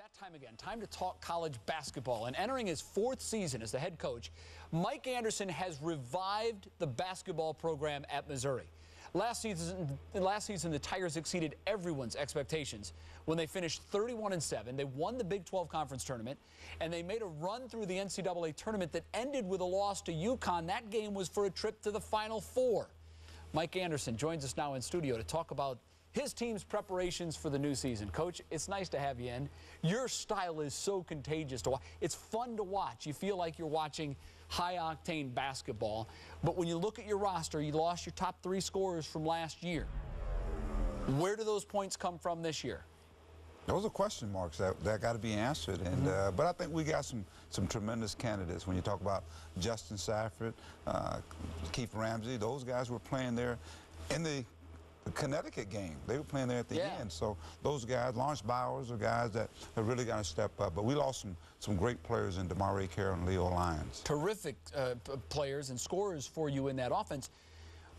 that time again. Time to talk college basketball. And entering his fourth season as the head coach, Mike Anderson has revived the basketball program at Missouri. Last season, the Tigers exceeded everyone's expectations when they finished 31-7. They won the Big 12 Conference Tournament, and they made a run through the NCAA tournament that ended with a loss to UConn. That game was for a trip to the Final Four. Mike Anderson joins us now in studio to talk about his team's preparations for the new season. Coach, it's nice to have you in. Your style is so contagious to watch. It's fun to watch. You feel like you're watching high-octane basketball. But when you look at your roster, you lost your top 3 scorers from last year. Where do those points come from this year? Those are question marks that got to be answered, and but I think we got some tremendous candidates. When you talk about Justin Safford, Keith Ramsey, those guys were playing there in the Connecticut game. They were playing there at the end. So those guys, Lawrence Bowers, are guys that have really got to step up. But we lost some great players in DeMarie Carroll and Leo Lyons. Terrific players and scorers for you in that offense.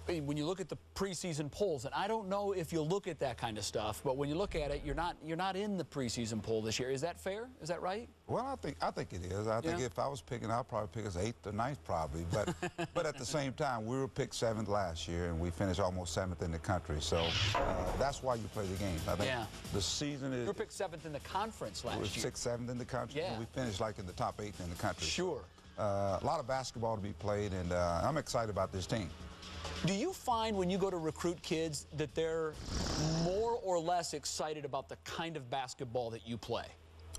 When you look at the preseason polls, and I don't know if you look at that kind of stuff, but when you look at it, you're not in the preseason poll this year. Is that fair? Is that right? Well, I think it is. I think if I was picking, I'd probably pick us 8th or 9th probably. But at the same time, we were picked 7th last year, and we finished almost 7th in the country. So that's why you play the game. I think the season is. You were picked 7th in the conference last year. We were 6th, 7th in the country. And we finished like in the top 8 in the country. Sure. A lot of basketball to be played, and I'm excited about this team. Do you find when you go to recruit kids that they're more or less excited about the kind of basketball that you play?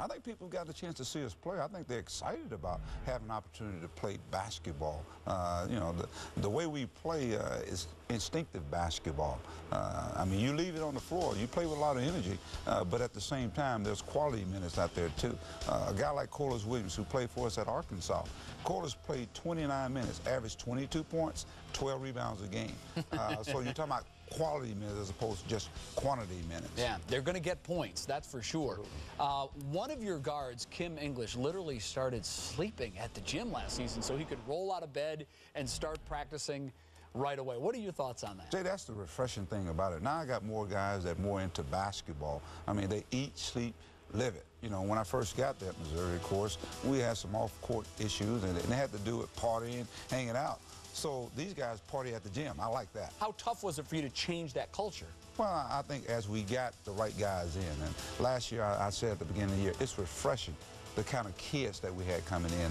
I think people got the chance to see us play. I think they're excited about having an opportunity to play basketball. You know, the way we play is instinctive basketball. I mean, you leave it on the floor. You play with a lot of energy, but at the same time, there's quality minutes out there, too. A guy like Corliss Williams, who played for us at Arkansas, Corliss played 29 minutes, averaged 22 points, 12 rebounds a game. So you're talking about quality minutes as opposed to just quantity minutes. Yeah, they're going to get points, that's for sure. One of your guards, Kim English, literally started sleeping at the gym last season so he could roll out of bed and start practicing right away. What are your thoughts on that? Jay, that's the refreshing thing about it. Now I got more guys that are more into basketball. I mean, they eat, sleep, live it. You know, when I first got there at Missouri, of course, we had some off-court issues, and they had to do with partying, hanging out. So these guys party at the gym. I like that. How tough was it for you to change that culture? Well, I think as we got the right guys in, and last year I said at the beginning of the year, it's refreshing the kind of kids that we had coming in,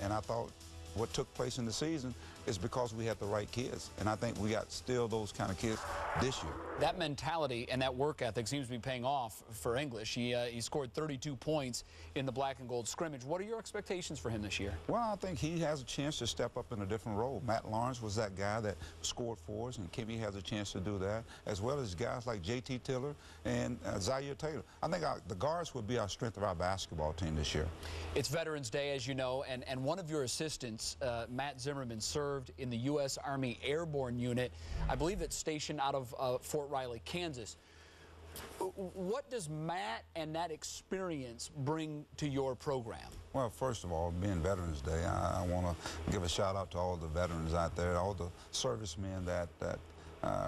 and I thought what took place in the season is because we had the right kids, and I think we got still those kind of kids this year. That mentality and that work ethic seems to be paying off for English. He scored 32 points in the black and gold scrimmage. What are your expectations for him this year? Well, I think he has a chance to step up in a different role. Matt Lawrence was that guy that scored for us, and Kimmy has a chance to do that, as well as guys like J.T. Tiller and Zaire Taylor. I think the guards would be our strength of our basketball team this year. It's Veterans Day, as you know, and one of your assistants, Matt Zimmerman, served in the U.S. Army Airborne Unit. I believe it's stationed out of Fort Riley, Kansas. What does Matt and that experience bring to your program? Well, first of all, being Veterans Day, I want to give a shout out to all the veterans out there, all the servicemen that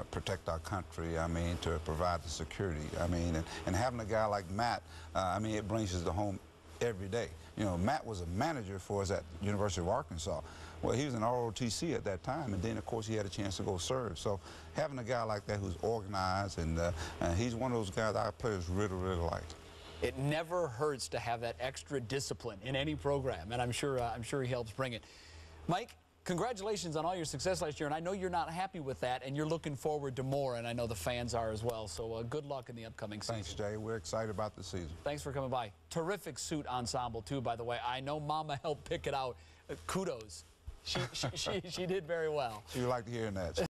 protect our country, I mean, to provide the security. I mean, and having a guy like Matt, I mean, it brings us to home every day. You know, Matt was a manager for us at the University of Arkansas. Well, he was in ROTC at that time, and then, of course, he had a chance to go serve. So having a guy like that who's organized, and he's one of those guys our players really, really like. It never hurts to have that extra discipline in any program, and I'm sure he helps bring it. Mike, congratulations on all your success last year, and I know you're not happy with that, and you're looking forward to more, and I know the fans are as well. So good luck in the upcoming season. Thanks, Jay. We're excited about the season. Thanks for coming by. Terrific suit ensemble, too, by the way. I know Mama helped pick it out. Kudos. She did very well. She would like to hear that.